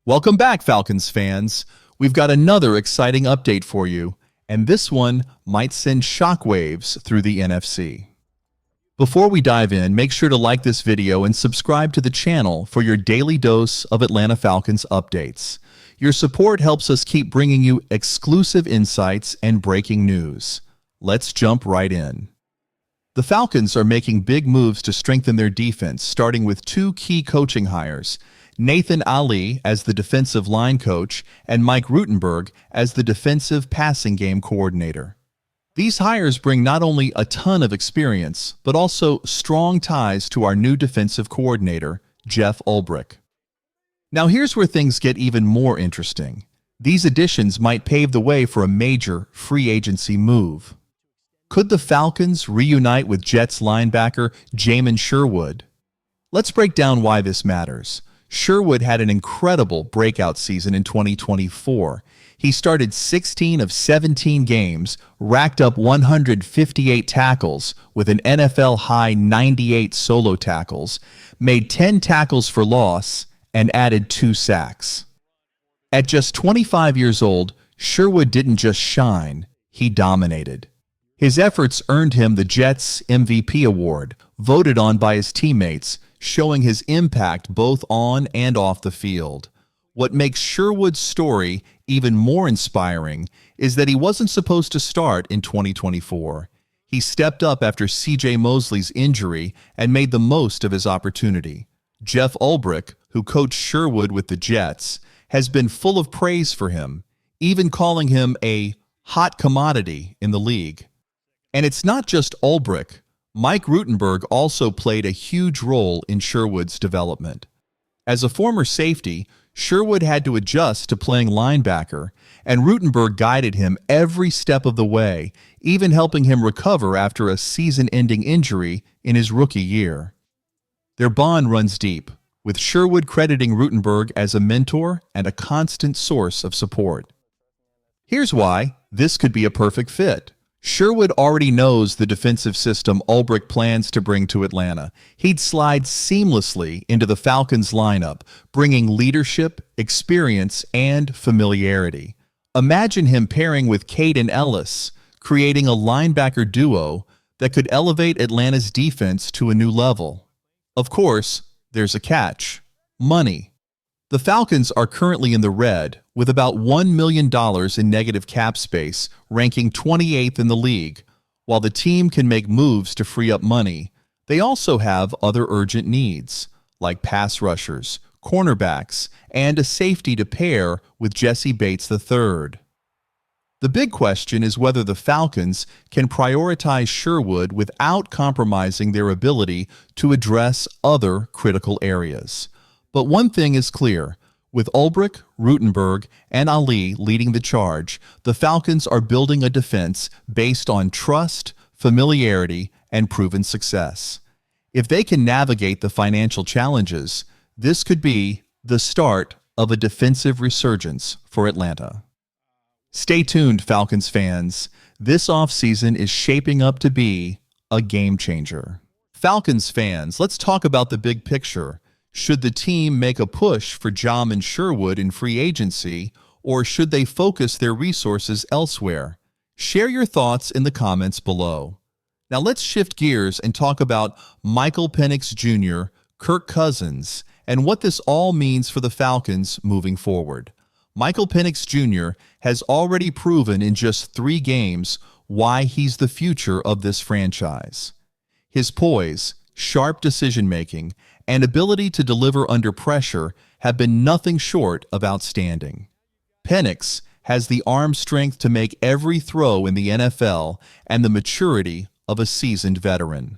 Welcome back, Falcons fans. We've got another exciting update for you, and this one might send shockwaves through the NFC. Before we dive in, make sure to like this video and subscribe to the channel for your daily dose of Atlanta Falcons updates. Your support helps us keep bringing you exclusive insights and breaking news. Let's jump right in. The Falcons are making big moves to strengthen their defense, starting with two key coaching hires: Nathan Ali as the defensive line coach and Mike Rutenberg as the defensive passing game coordinator. These hires bring not only a ton of experience, but also strong ties to our new defensive coordinator, Jeff Ulbrich. Now here's where things get even more interesting. These additions might pave the way for a major free agency move. Could the Falcons reunite with Jets linebacker Jamon Sherwood? Let's break down why this matters. Sherwood had an incredible breakout season in 2024. He started 16 of 17 games, racked up 158 tackles with an NFL-high 98 solo tackles, made 10 tackles for loss, and added 2 sacks. At just 25 years old, Sherwood didn't just shine, he dominated. His efforts earned him the Jets MVP award, voted on by his teammates, showing his impact both on and off the field. What makes Sherwood's story even more inspiring is that he wasn't supposed to start in 2024. He stepped up after C.J. Mosley's injury and made the most of his opportunity. Jeff Ulbrich, who coached Sherwood with the Jets, has been full of praise for him, even calling him a hot commodity in the league. And it's not just Ulbrich. Mike Rutenberg also played a huge role in Sherwood's development. As a former safety, Sherwood had to adjust to playing linebacker, and Rutenberg guided him every step of the way, even helping him recover after a season-ending injury in his rookie year. Their bond runs deep, with Sherwood crediting Rutenberg as a mentor and a constant source of support. Here's why this could be a perfect fit. Sherwood already knows the defensive system Ulbrich plans to bring to Atlanta. He'd slide seamlessly into the Falcons lineup, bringing leadership, experience, and familiarity. Imagine him pairing with Caden Ellis, creating a linebacker duo that could elevate Atlanta's defense to a new level. Of course, there's a catch: money. The Falcons are currently in the red, with about $1 million in negative cap space, ranking 28th in the league. While the team can make moves to free up money, they also have other urgent needs, like pass rushers, cornerbacks, and a safety to pair with Jesse Bates III. The big question is whether the Falcons can prioritize Sherwood without compromising their ability to address other critical areas. But one thing is clear: with Ulbrich, Rutenberg, and Ali leading the charge, the Falcons are building a defense based on trust, familiarity, and proven success. If they can navigate the financial challenges, this could be the start of a defensive resurgence for Atlanta. Stay tuned, Falcons fans. This offseason is shaping up to be a game changer. Falcons fans, let's talk about the big picture. Should the team make a push for Jamon Sherwood in free agency, or should they focus their resources elsewhere? Share your thoughts in the comments below. Now let's shift gears and talk about Michael Penix Jr., Kirk Cousins, and what this all means for the Falcons moving forward. Michael Penix Jr. has already proven in just 3 games why he's the future of this franchise. His poise, sharp decision-making, and ability to deliver under pressure have been nothing short of outstanding. Penix has the arm strength to make every throw in the NFL and the maturity of a seasoned veteran.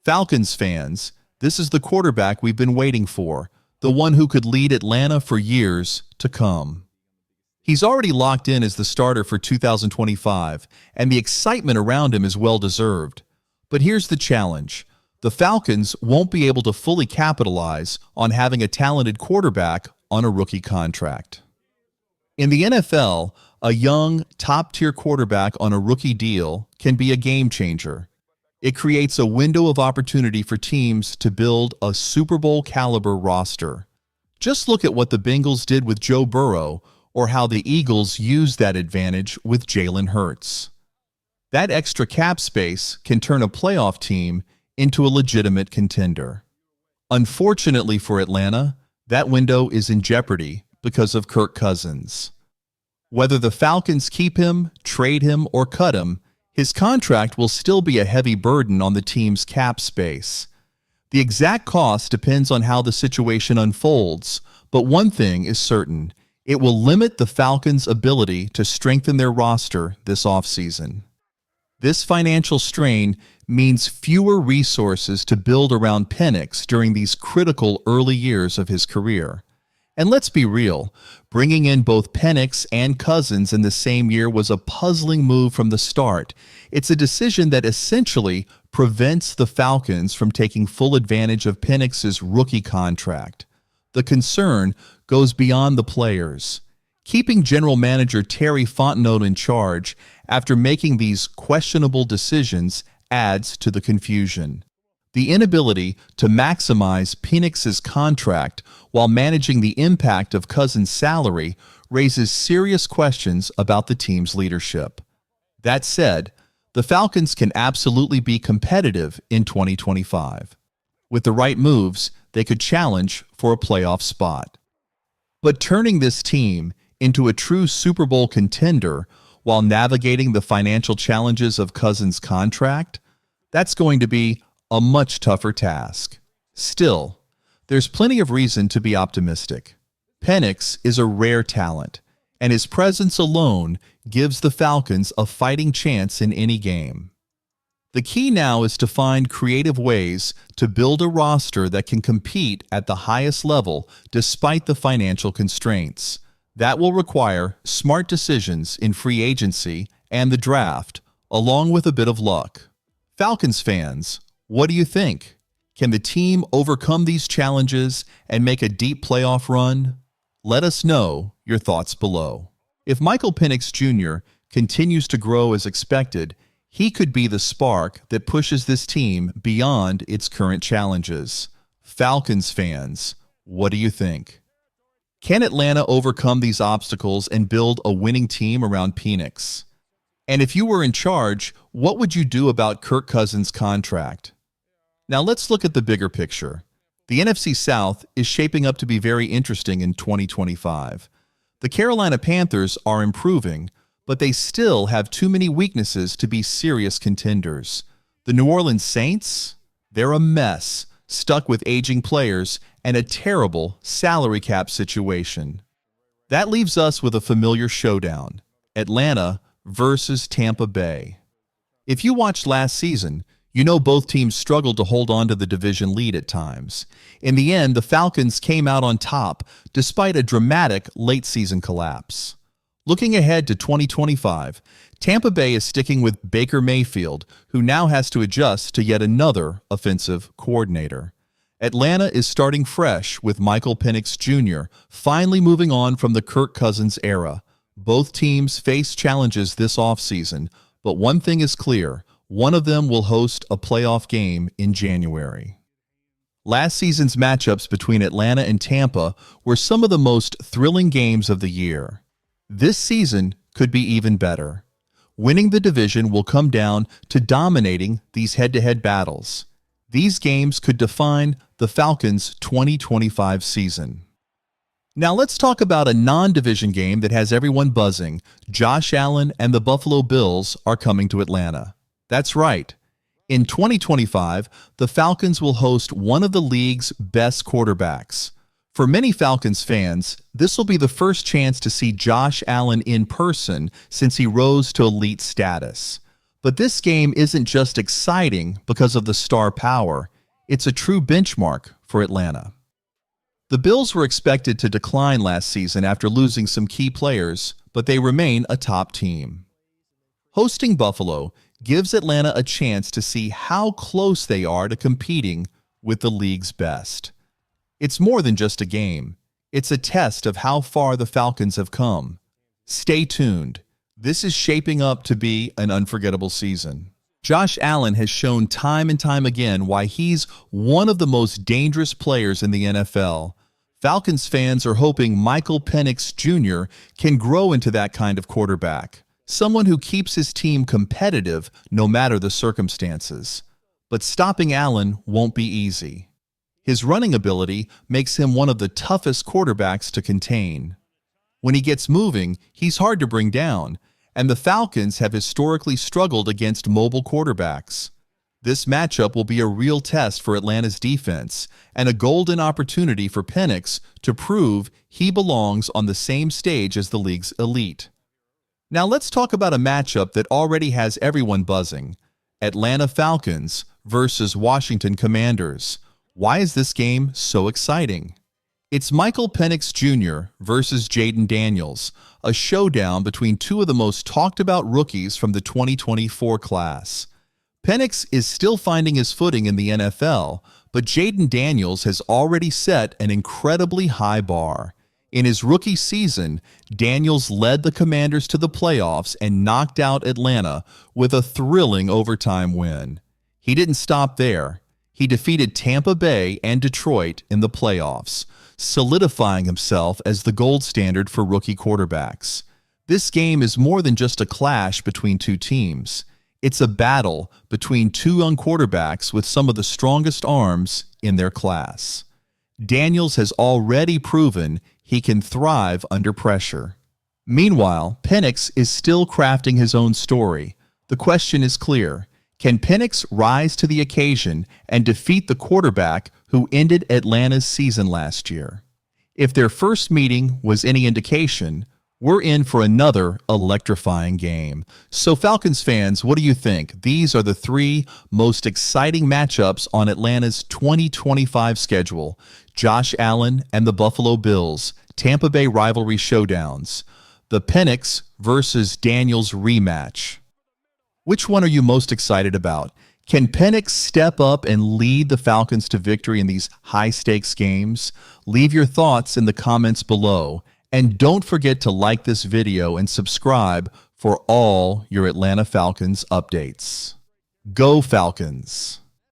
Falcons fans, this is the quarterback we've been waiting for, the one who could lead Atlanta for years to come. He's already locked in as the starter for 2025, and the excitement around him is well-deserved. But here's the challenge: the Falcons won't be able to fully capitalize on having a talented quarterback on a rookie contract. In the NFL, a young, top-tier quarterback on a rookie deal can be a game changer. It creates a window of opportunity for teams to build a Super Bowl-caliber roster. Just look at what the Bengals did with Joe Burrow or how the Eagles used that advantage with Jalen Hurts. That extra cap space can turn a playoff team into a legitimate contender. Unfortunately for Atlanta, that window is in jeopardy because of Kirk Cousins. Whether the Falcons keep him, trade him, or cut him, his contract will still be a heavy burden on the team's cap space. The exact cost depends on how the situation unfolds, but one thing is certain: it will limit the Falcons' ability to strengthen their roster this offseason. This financial strain means fewer resources to build around Penix during these critical early years of his career. And let's be real, bringing in both Penix and Cousins in the same year was a puzzling move from the start. It's a decision that essentially prevents the Falcons from taking full advantage of Penix's rookie contract. The concern goes beyond the players. Keeping general manager Terry Fontenot in charge after making these questionable decisions adds to the confusion. The inability to maximize Penix's contract while managing the impact of Cousins' salary raises serious questions about the team's leadership. That said, the Falcons can absolutely be competitive in 2025. With the right moves, they could challenge for a playoff spot. But turning this team into a true Super Bowl contender while navigating the financial challenges of Cousins' contract, that's going to be a much tougher task. Still, there's plenty of reason to be optimistic. Penix is a rare talent, and his presence alone gives the Falcons a fighting chance in any game. The key now is to find creative ways to build a roster that can compete at the highest level despite the financial constraints. That will require smart decisions in free agency and the draft, along with a bit of luck. Falcons fans, what do you think? Can the team overcome these challenges and make a deep playoff run? Let us know your thoughts below. If Michael Penix Jr. continues to grow as expected, he could be the spark that pushes this team beyond its current challenges. Falcons fans, what do you think? Can Atlanta overcome these obstacles and build a winning team around Penix? And if you were in charge, what would you do about Kirk Cousins' contract? Now let's look at the bigger picture. The NFC South is shaping up to be very interesting in 2025. The Carolina Panthers are improving, but they still have too many weaknesses to be serious contenders. The New Orleans Saints? They're a mess, stuck with aging players and a terrible salary cap situation. That leaves us with a familiar showdown: Atlanta versus Tampa Bay. If you watched last season, you know both teams struggled to hold on to the division lead at times. In the end, the Falcons came out on top despite a dramatic late-season collapse. Looking ahead to 2025, Tampa Bay is sticking with Baker Mayfield, who now has to adjust to yet another offensive coordinator. Atlanta is starting fresh with Michael Penix Jr. finally moving on from the Kirk Cousins era. Both teams face challenges this offseason, but one thing is clear: one of them will host a playoff game in January. Last season's matchups between Atlanta and Tampa were some of the most thrilling games of the year. This season could be even better. Winning the division will come down to dominating these head-to-head battles. These games could define the Falcons' 2025 season. Now let's talk about a non-division game that has everyone buzzing. Josh Allen and the Buffalo Bills are coming to Atlanta. That's right. In 2025, the Falcons will host one of the league's best quarterbacks. For many Falcons fans, this will be the first chance to see Josh Allen in person since he rose to elite status. But this game isn't just exciting because of the star power. It's a true benchmark for Atlanta. The Bills were expected to decline last season after losing some key players, but they remain a top team. Hosting Buffalo gives Atlanta a chance to see how close they are to competing with the league's best. It's more than just a game. It's a test of how far the Falcons have come. Stay tuned. This is shaping up to be an unforgettable season. Josh Allen has shown time and time again why he's one of the most dangerous players in the NFL. Falcons fans are hoping Michael Penix Jr. can grow into that kind of quarterback, someone who keeps his team competitive no matter the circumstances. But stopping Allen won't be easy. His running ability makes him one of the toughest quarterbacks to contain. When he gets moving, he's hard to bring down, and the Falcons have historically struggled against mobile quarterbacks. This matchup will be a real test for Atlanta's defense and a golden opportunity for Penix to prove he belongs on the same stage as the league's elite. Now let's talk about a matchup that already has everyone buzzing: Atlanta Falcons versus Washington Commanders. Why is this game so exciting? It's Michael Penix Jr. versus Jayden Daniels, a showdown between two of the most talked about rookies from the 2024 class. Penix is still finding his footing in the NFL, but Jayden Daniels has already set an incredibly high bar. In his rookie season, Daniels led the Commanders to the playoffs and knocked out Atlanta with a thrilling overtime win. He didn't stop there. He defeated Tampa Bay and Detroit in the playoffs, solidifying himself as the gold standard for rookie quarterbacks. This game is more than just a clash between two teams. It's a battle between two young quarterbacks with some of the strongest arms in their class. Daniels has already proven he can thrive under pressure. Meanwhile, Penix is still crafting his own story. The question is clear: can Penix rise to the occasion and defeat the quarterback who ended Atlanta's season last year? If their first meeting was any indication, we're in for another electrifying game. So Falcons fans, what do you think? These are the three most exciting matchups on Atlanta's 2025 schedule: Josh Allen and the Buffalo Bills, Tampa Bay rivalry showdowns, the Penix versus Daniels rematch. Which one are you most excited about? Can Penix step up and lead the Falcons to victory in these high-stakes games? Leave your thoughts in the comments below. And don't forget to like this video and subscribe for all your Atlanta Falcons updates. Go Falcons!